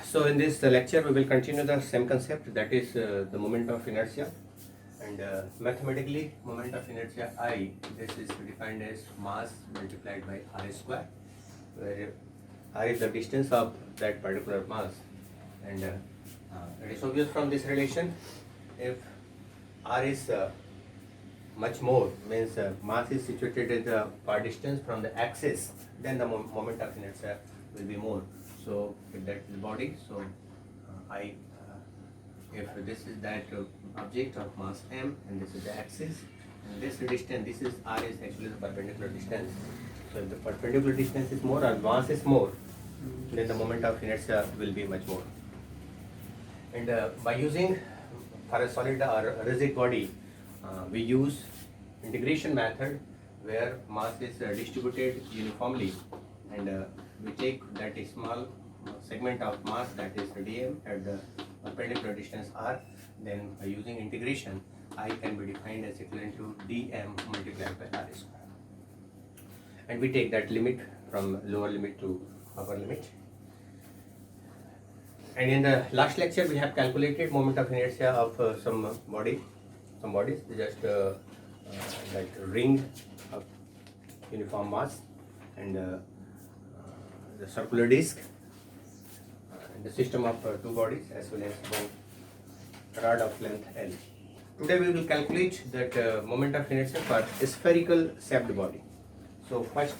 So in this lecture we will continue the same concept, that is the moment of inertia, and mathematically moment of inertia I, this is defined as mass multiplied by r square, where r is the distance of that particular mass, and it is obvious from this relation, if r is much more, means mass is situated at the far distance from the axis, then the moment of inertia will be more. So if that is body, so if this is that object of mass m and this is the axis, and this distance, this is r, is actually the perpendicular distance. So if the perpendicular distance is more or mass is more, then the moment of inertia will be much more. And by using, for a solid or rigid body, we use integration method, where mass is distributed uniformly, and we take that small segment of mass, that is dm, at the perpendicular distance r. Then by using integration, I can be defined as equivalent to dm multiplied by r square, and we take that limit from lower limit to upper limit. And in the last lecture we have calculated moment of inertia of some bodies, just like ring of uniform mass, and the circular disc, and the system of two bodies, as well as one rod of length L. Today we will calculate that moment of inertia for a spherical shaped body. So first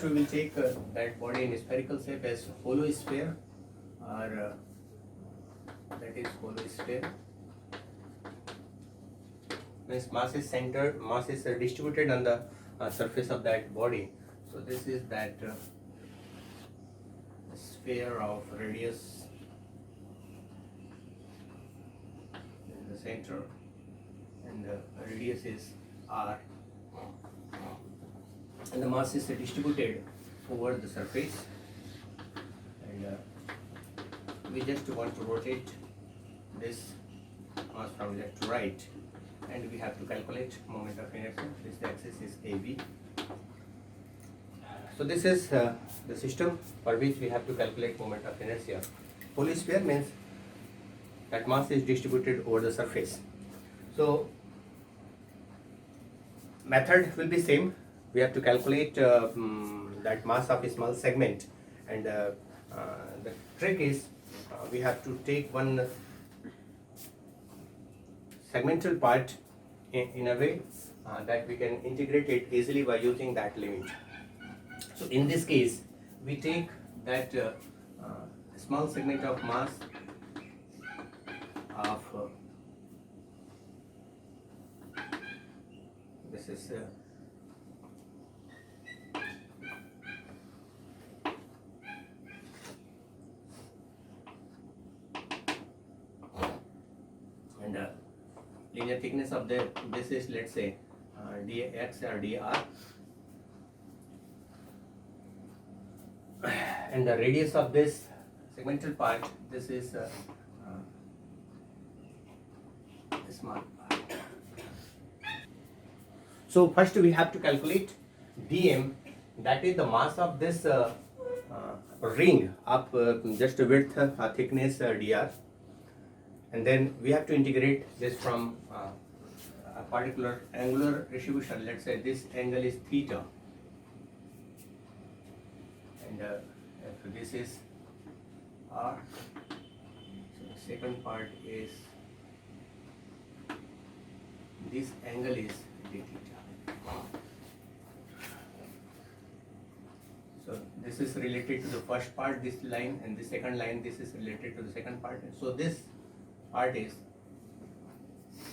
we will take that body in spherical shape as hollow sphere, or that is hollow sphere. Means mass is centered, mass is distributed on the surface of that body. So this is that sphere of radius in the center, and the radius is r, and the mass is distributed over the surface, and we just want to rotate this mass from left to right, and we have to calculate moment of inertia. This axis is AB. So this is the system for which we have to calculate moment of inertia. Hollow sphere means that mass is distributed over the surface. So method will be same. We have to calculate that mass of a small segment, and the trick is we have to take one segmental part in a way that we can integrate it easily by using that limit. So in this case we take that small segment of mass of this is and linear thickness of this is, let's say, dx or dr, and the radius of this segmental part, this is small part. So first we have to calculate dm, that is the mass of this ring of just width, thickness dr, and then we have to integrate this from a particular angular distribution. Let's say this angle is theta, and if this is r, so the second part is this angle is d theta. So this is related to the first part, this line, and the second line, this is related to the second part. So this part is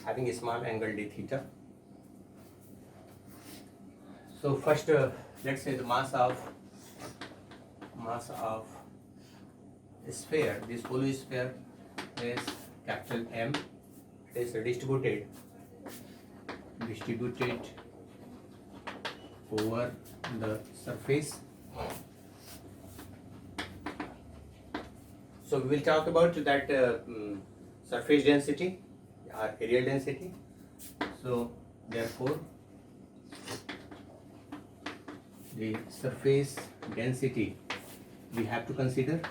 having a small angle d theta. So first let's say the mass of sphere, this hollow sphere, is capital M. It is distributed over the surface. So we will talk about that surface density or areal density. So therefore the surface density we have to consider,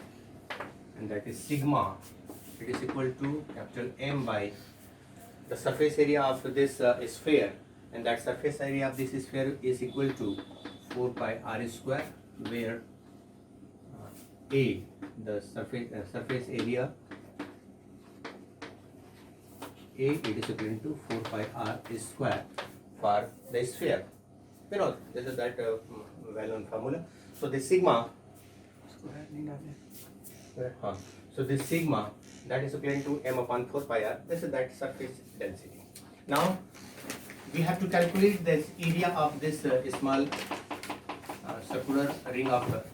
and that is sigma. It is equal to capital M by the surface area of this sphere, and that surface area of this sphere is equal to 4 pi r square, where A, the surface area A, it is equal to 4 pi r square for the sphere. You know, this is that well-known formula. So this sigma, so this sigma, that is equivalent to m upon 4 pi r. This is that surface density. Now we have to calculate the area of this small circular ring of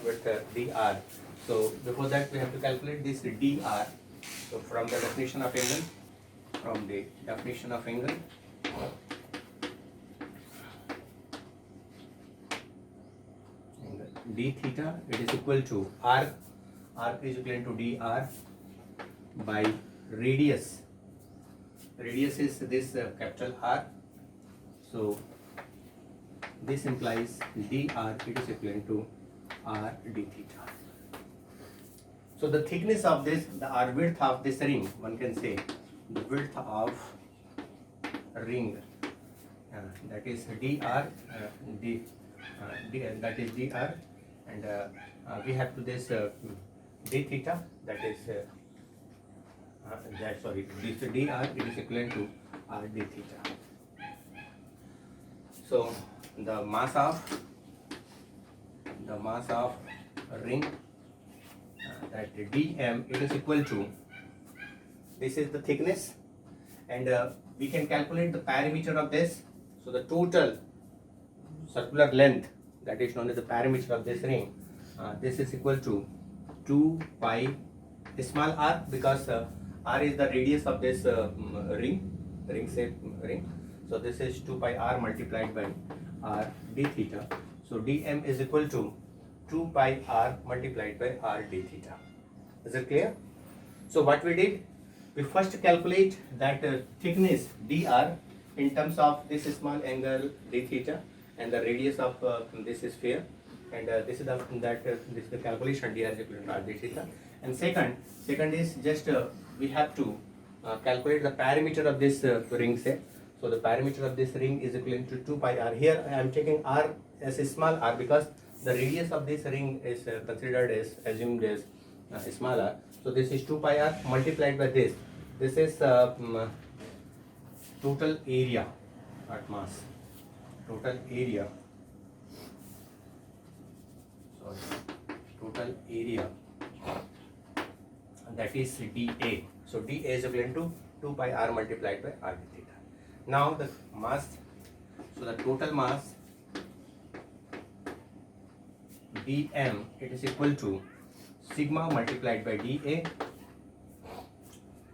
with dr. So before that we have to calculate this dr. So from the definition of angle, d theta, it is equal to r is equal to dr by radius. Radius is this capital R. So this implies dr, it is equal to r d theta. So the thickness of this, the width of this ring, one can say the width of ring, that is dr, that is dr, and we have to this d theta, that is this dr, it is equivalent to r d theta. So the mass of ring, that dm, it is equal to, this is the thickness, and we can calculate the perimeter of this. So the total circular length, that is known as the perimeter of this ring, this is equal to 2 pi small r, because r is the radius of this ring shaped ring. So this is 2 pi r multiplied by r d theta. So dm is equal to 2 pi r multiplied by r d theta. Is it clear? So what we did, we first calculate that thickness dr in terms of this small angle d theta and the radius of this sphere, and this is the calculation dr is equal to r d theta. And second is just we have to calculate the perimeter of this ring set. So the perimeter of this ring is equivalent to 2 pi r. Here I am taking r as a small r because the radius of this ring is considered as assumed as small r. So this is 2 pi r multiplied by this. This is total area at mass. Total area. Total area. That is dA. So dA is equivalent to 2 pi r multiplied by r d theta. Now the mass, so the total mass dm, it is equal to sigma multiplied by dA.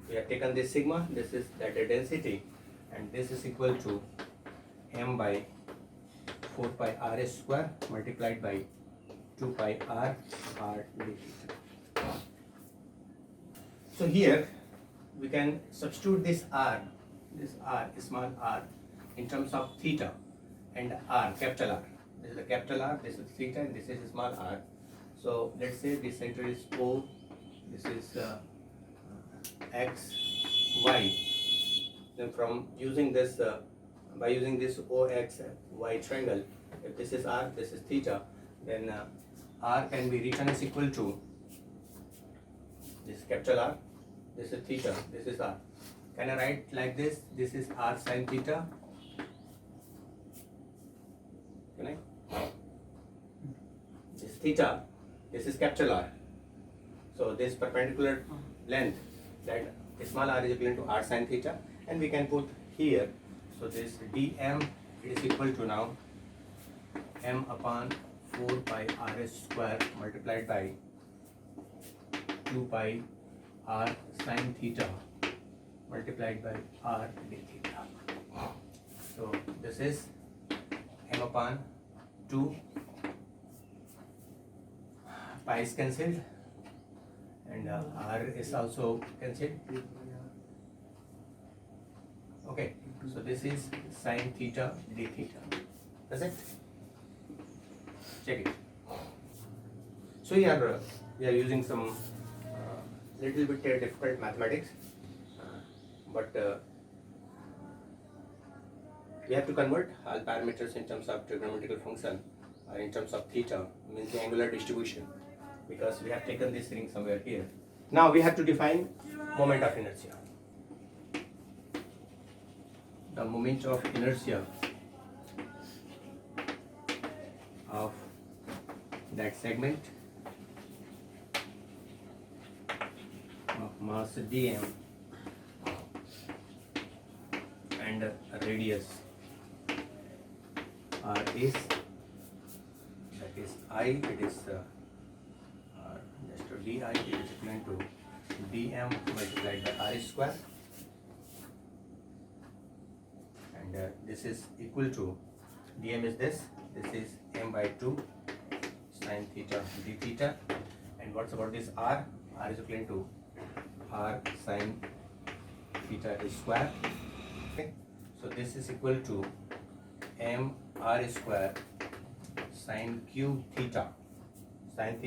We have taken this sigma, this is that density, and this is equal to m by 4 pi r square multiplied by 2 pi r d theta. So here we can substitute this r, small r, in terms of theta and r, capital R. This is the capital R, this is theta, and this is small r. So let's say the center is O, this is x, y. Then from using this, by using this OX, Y triangle, if this is r, this is theta, then r can be written as equal to this capital R, this is theta, this is r. Can I write like this? This is r sin theta. Can I? This is theta, this is capital R. So this perpendicular length, that small r is equivalent to r sin theta, and we can put here. So this dm, it is equal to now m upon 4 pi r square multiplied by 2 pi r sin theta multiplied by r d theta. So this is m upon 2, pi is cancelled, and r is also cancelled. Okay, so this is sin theta d theta. That's it. Check it. So here we are using some little bit difficult mathematics, but we have to convert all parameters in terms of trigonometrical function or in terms of theta, means the angular distribution, because we have taken this ring somewhere here. Now we have to define moment of inertia. The moment of inertia of that segment of mass dm and radius r is, that is I, it is just di, it is equal to dm multiplied by r square, and this is equal to dm is this is m by 2 sin theta d theta, and what's about this r? R is equal to r sin theta square. Okay, so this is equal to m r square sin cube theta, sin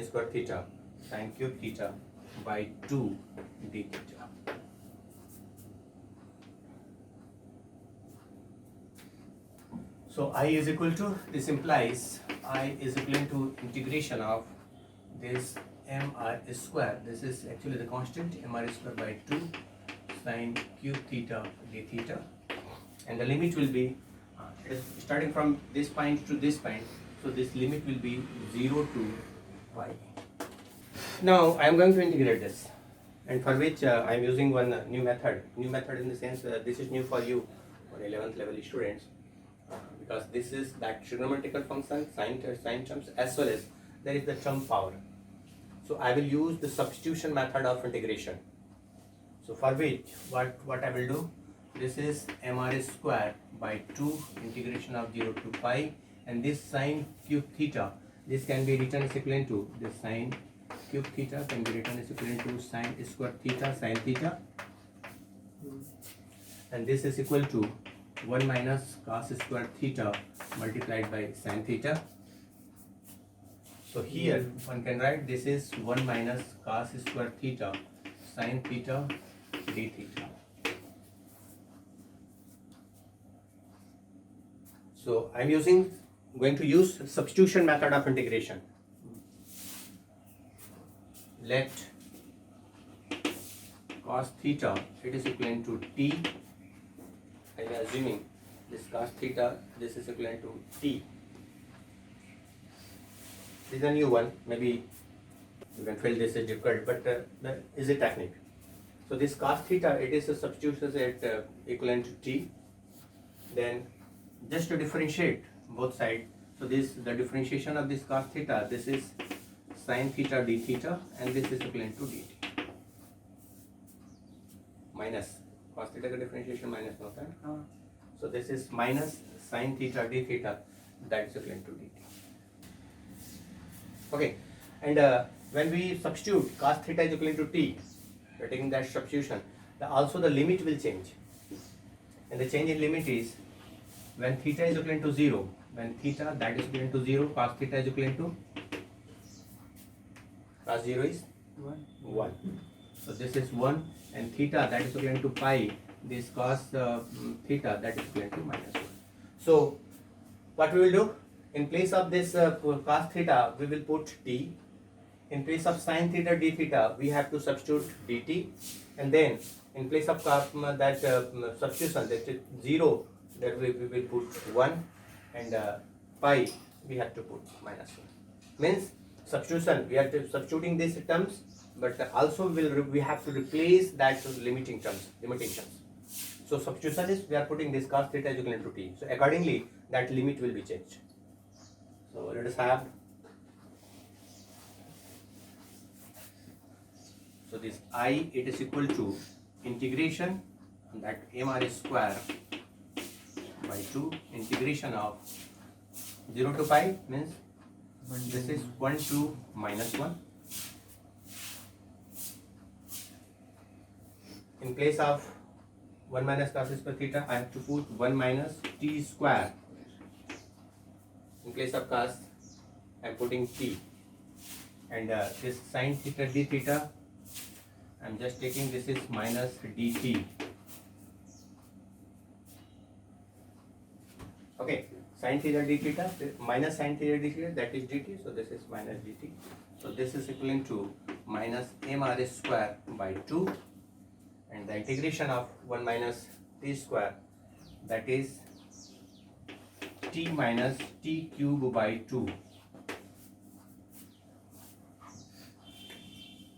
square theta, sin cube theta by 2 d theta. So I is equal to, this implies I is equal to integration of this mr square, this is actually the constant, mr square by 2 sin cube theta d theta, and the limit will be starting from this point to this point, so this limit will be 0 to pi. Now I am going to integrate this, and for which I am using one new method in the sense this is new for you, for 11th level students, because this is that trigonometrical function, sine terms, as well as there is the term power. So I will use the substitution method of integration. So for which what I will do, this is mr square by 2 integration of 0 to pi, and this sin cube theta, this can be written as equivalent to this sin cube theta can be written as equivalent to sin square theta sin theta, and this is equal to 1 minus cos square theta multiplied by sin theta. So here one can write this is 1 minus cos square theta sin theta d theta. So I am going to use substitution method of integration. Let cos theta, it is equivalent to t. I am assuming this cos theta, this is equivalent to t. This is a new one, maybe you can feel this is difficult, but that is a technique. So this cos theta, it is a substitution at equivalent to t. Then just to differentiate both sides, so this the differentiation of this cos theta, this is sin theta d theta, and this is equivalent to dt. Minus cos theta का differentiation minus होता है, so this is minus sin theta d theta, that is equivalent to dt. Okay, and when we substitute cos theta is equivalent to t, we are taking that substitution, also the limit will change, and the change in limit is when theta is equivalent to 0, when theta that is equivalent to 0, cos theta is equivalent to, cos 0 is 1. So this is 1, and theta that is equivalent to pi, this cos theta that is equivalent to minus 1. So what we will do, in place of this cos theta we will put t, in place of sin theta d theta we have to substitute dt, and then in place of that substitution, that is 0, that we will put 1, and pi we have to put minus 1. Means substitution, we are substituting these terms, but also we have to replace that limiting terms, limitations. So substitution is we are putting this cos theta is equivalent to t. So accordingly that limit will be changed. So let us have, so this I, it is equal to integration that mr square by 2 integration of 0 to pi, means this is 1 to minus 1. In place of 1 minus cos square theta, I have to put 1 minus t square. In place of cos, I am putting t. and this sine theta d theta, I'm just taking this is minus dt. Okay, sine theta d theta minus sine theta d theta, that is dt, so this is minus dt. So this is equivalent to minus mr square by 2, and the integration of 1 minus t square, that is t minus t cube by 2.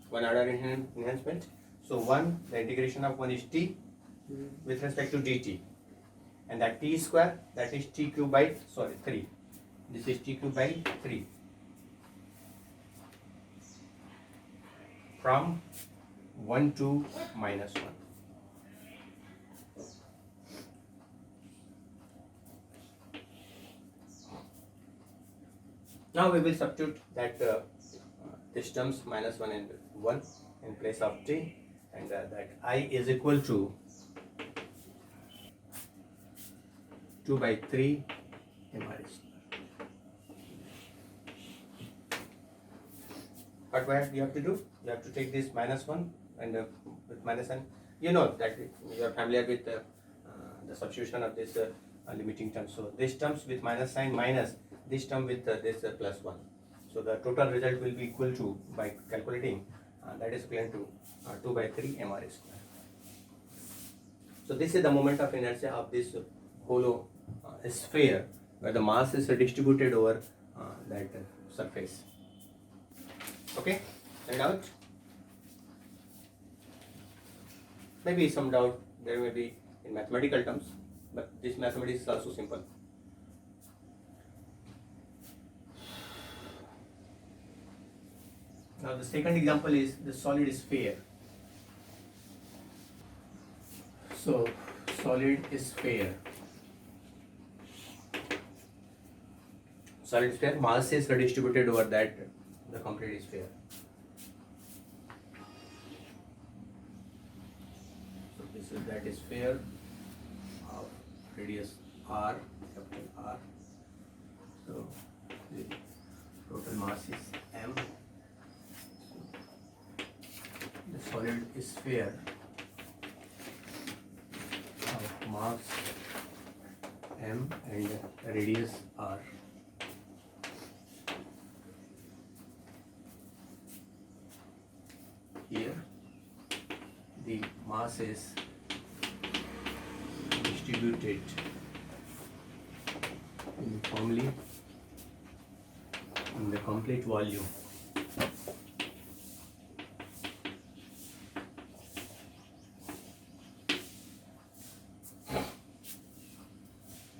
One order enhancement. So 1, the integration of 1 is t with respect to dt, and that t square, that is t cube by 3. This is t cube by 3 from 1 to minus 1. Now we will substitute that this terms minus 1 and 1 in place of t, and that I is equal to 2 by 3 mr square. But what you have to do? You have to take this minus 1 and with minus n. You know that you are familiar with the substitution of this limiting term. So this terms with minus sign minus this term with this plus 1. So the total result will be equal to, by calculating, that is equivalent to 2 by 3 mr square. So this is the moment of inertia of this hollow sphere where the mass is distributed over that surface. Okay, any doubt? Maybe some doubt there may be in mathematical terms, but this mathematics is also simple. Now the second example is the solid sphere. So solid sphere. Solid sphere, mass is redistributed over that the complete sphere. So this is that sphere of radius r, capital R. So the total mass is m. The solid sphere of mass m and radius r. Here the mass is distributed uniformly in the complete volume.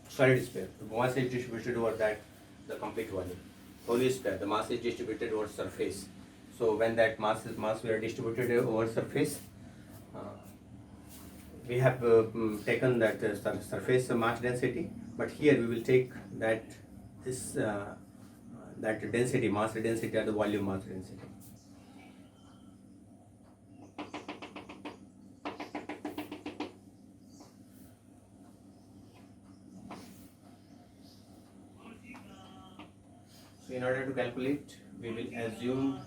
Solid sphere, the mass is distributed over that the complete volume. Hollow sphere, the mass is distributed over surface. So when that mass we are distributed over surface, we have taken that surface mass density, but here we will take that this that density, mass density, or the volume mass density. So in order to calculate, we will assume,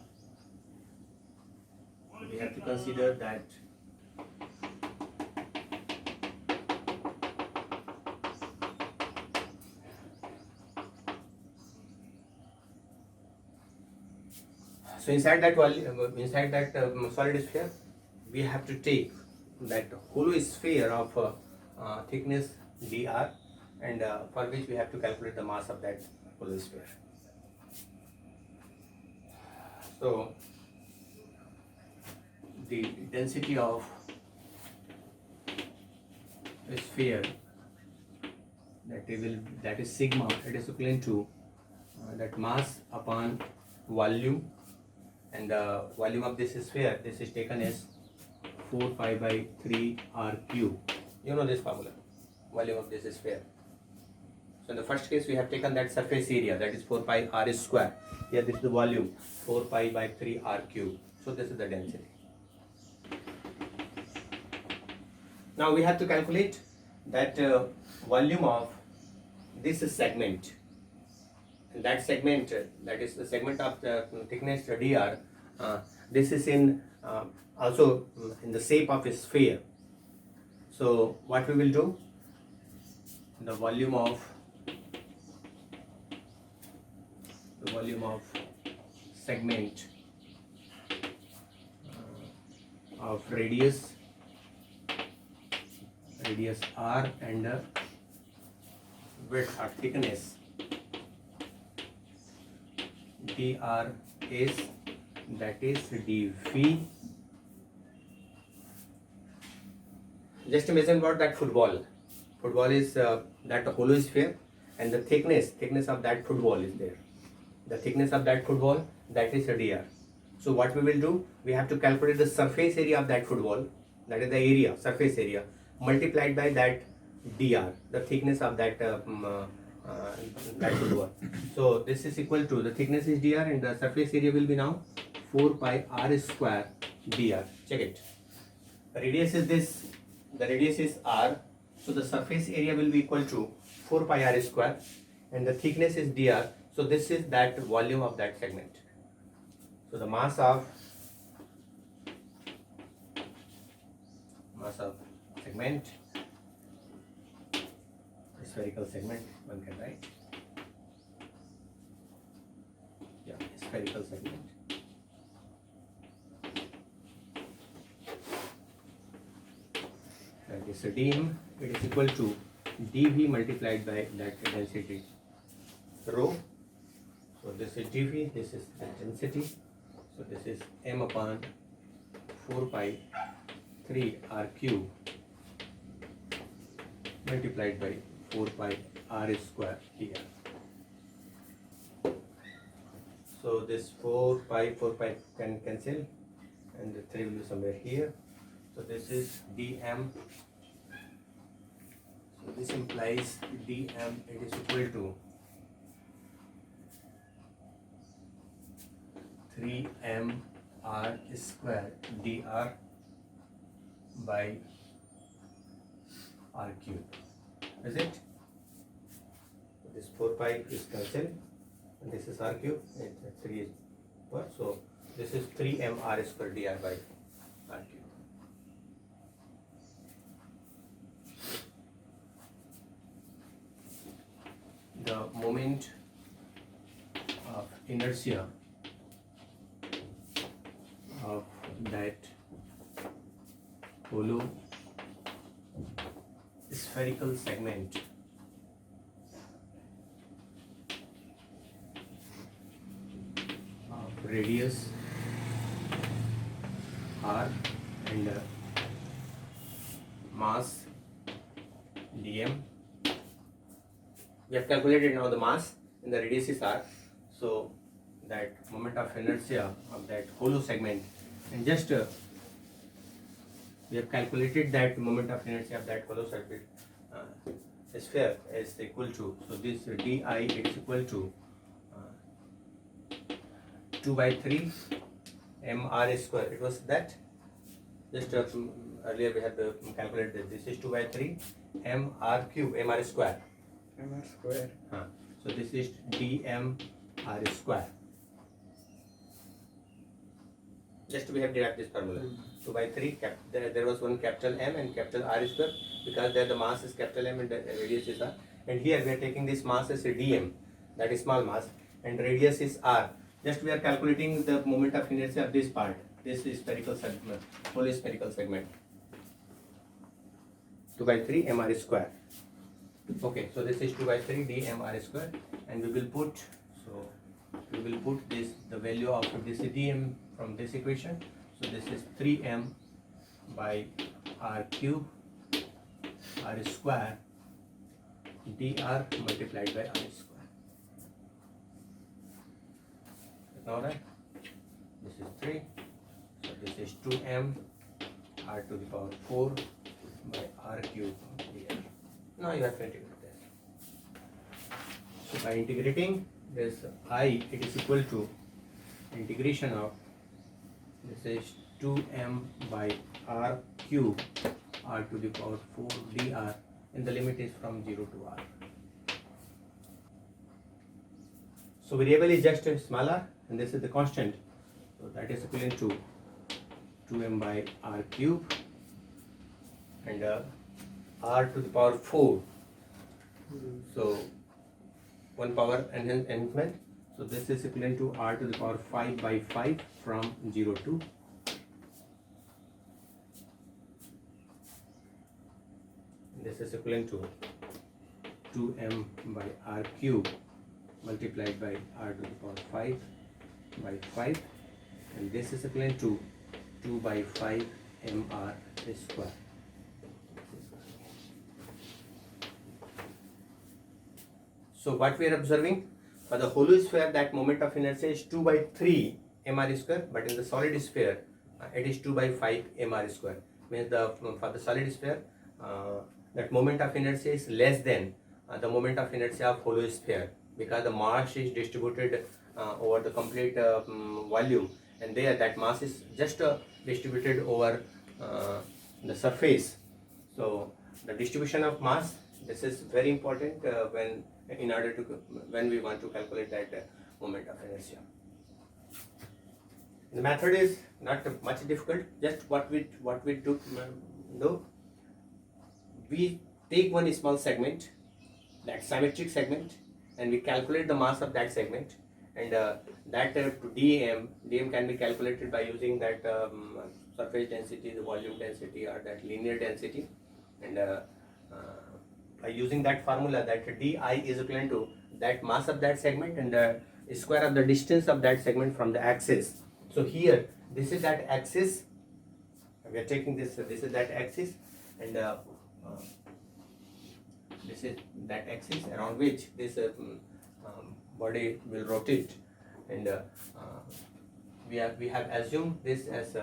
we have to consider that so inside that solid sphere, we have to take that hollow sphere of thickness dr, and for which we have to calculate the mass of that hollow sphere. So the density of a sphere, that is sigma, it is equivalent to that mass upon volume, and the volume of this sphere, this is taken as 4 pi by 3 r cube. You know this formula, volume of this sphere. So in the first case, we have taken that surface area, that is 4 pi r square. Here this is the volume, 4 pi by 3 r cube. So this is the density. Now we have to calculate that volume of this segment. that segment, that is the segment of the thickness dr, this is in also in the shape of a sphere. So what we will do, the volume of segment of radius r and width or thickness dr is, that is dv. Just imagine about that football is that hollow sphere, and the thickness of that football is there. The thickness of that football, that is a dr. So what we will do, we have to calculate the surface area of that football, that is the area, surface area, multiplied by that dr, the thickness of that that football. So this is equal to, the thickness is dr and the surface area will be now 4 pi r square dr. Check it. The radius is this, the radius is r, so the surface area will be equal to 4 pi r square, and the thickness is dr, so this is that volume of that segment. So the mass of segment, spherical segment, one can write, spherical segment, that is dm, it is equal to dv multiplied by that density rho. So this is dv, this is the density, so this is m upon 4 pi 3 r cube multiplied by 4 pi r square dr. So this 4 pi can cancel, and the 3 will be somewhere here. So this is dm. So this implies dm, it is equal to 3m r square dr by r cube. Is it? This 4 pi is cancelled, and this is r cube, and 3 is what? So this is 3m r square dr by r cube. The moment of inertia of that hollow spherical segment of radius r and mass dm. We have calculated now the mass and the radius is r. So that moment of inertia of that hollow segment, and just we have calculated that moment of inertia of that hollow circuit sphere is equal to, so this di, it is equal to 2 by 3 m r square. It was that, just earlier we had calculated that this is 2 by 3 m r cube, m r square. So this is dm r square. Just we have derived this formula. 2 by 3, there was one capital M and capital R square, because there the mass is capital M and the radius is R. And here we are taking this mass as a dm, that is small mass, and radius is R. Just we are calculating the moment of inertia of this part. This is spherical segment, whole spherical segment. 2 by 3 m r square. Okay, so this is 2 by 3 dm r square, and we will put, so we will put this, the value of this dm from this equation. So this is 3m by r cube r square dr multiplied by r square. Now right, this is 3, so this is 2m r to the power 4 by r cube dr. Now you have to integrate this. So by integrating this I, it is equal to integration of, this is 2m by r cube r to the power 4 dr, and the limit is from 0 to r. So variable is just smaller, and this is the constant. So that is equivalent to 2m by r cube, and r to the power 4. So 1 power enhancement. So this is equivalent to r to the power 5 by 5 from 0 to. This is equivalent to 2m by r cube multiplied by r to the power 5 by 5, and this is equivalent to 2 by 5 mr square. So what we are observing, for the hollow sphere that moment of inertia is 2 by 3 mr square, but in the solid sphere it is 2 by 5 mr square. Means for the solid sphere that moment of inertia is less than the moment of inertia of hollow sphere, because the mass is distributed over the complete volume, and there that mass is just distributed over the surface. So the distribution of mass, this is very important when we want to calculate that moment of inertia. The method is not much difficult. Just what we do, we take one small segment, that symmetric segment, and we calculate the mass of that segment, and that dm can be calculated by using that surface density, the volume density, or that linear density, and by using that formula, that di is equivalent to that mass of that segment and the square of the distance of that segment from the axis. So here this is that axis, we are taking this is that axis, and this is that axis around which this body will rotate, and we have assumed this as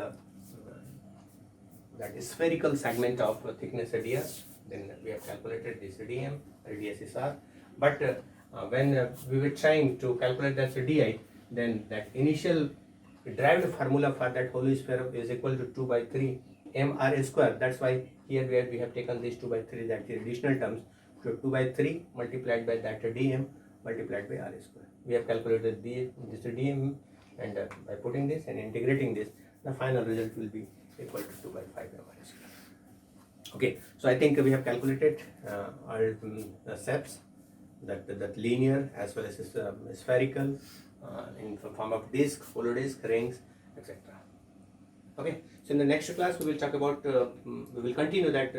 that spherical segment of thickness dr. Then we have calculated this dm, radius is r. But when we were trying to calculate that di, then that initial derived formula for that hollow sphere is equal to 2 by 3 mr square. That's why here we have taken this 2 by 3, that the additional terms. So 2 by 3 multiplied by that dm multiplied by r square. We have calculated this dm, and by putting this and integrating this, the final result will be equal to 2 by 5 mr square. Okay, so I think we have calculated all steps, that linear as well as spherical, in form of disc, hollow disc, rings, etc. Okay, so in the next class we will talk about, we will continue that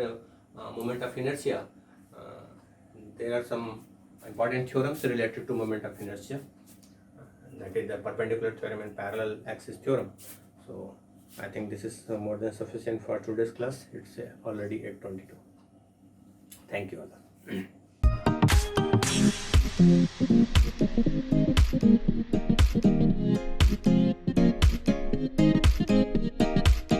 moment of inertia. There are some important theorems related to moment of inertia, that is the perpendicular theorem and parallel axis theorem. So I think this is more than sufficient for today's class. It's already 8:22. Thank you all.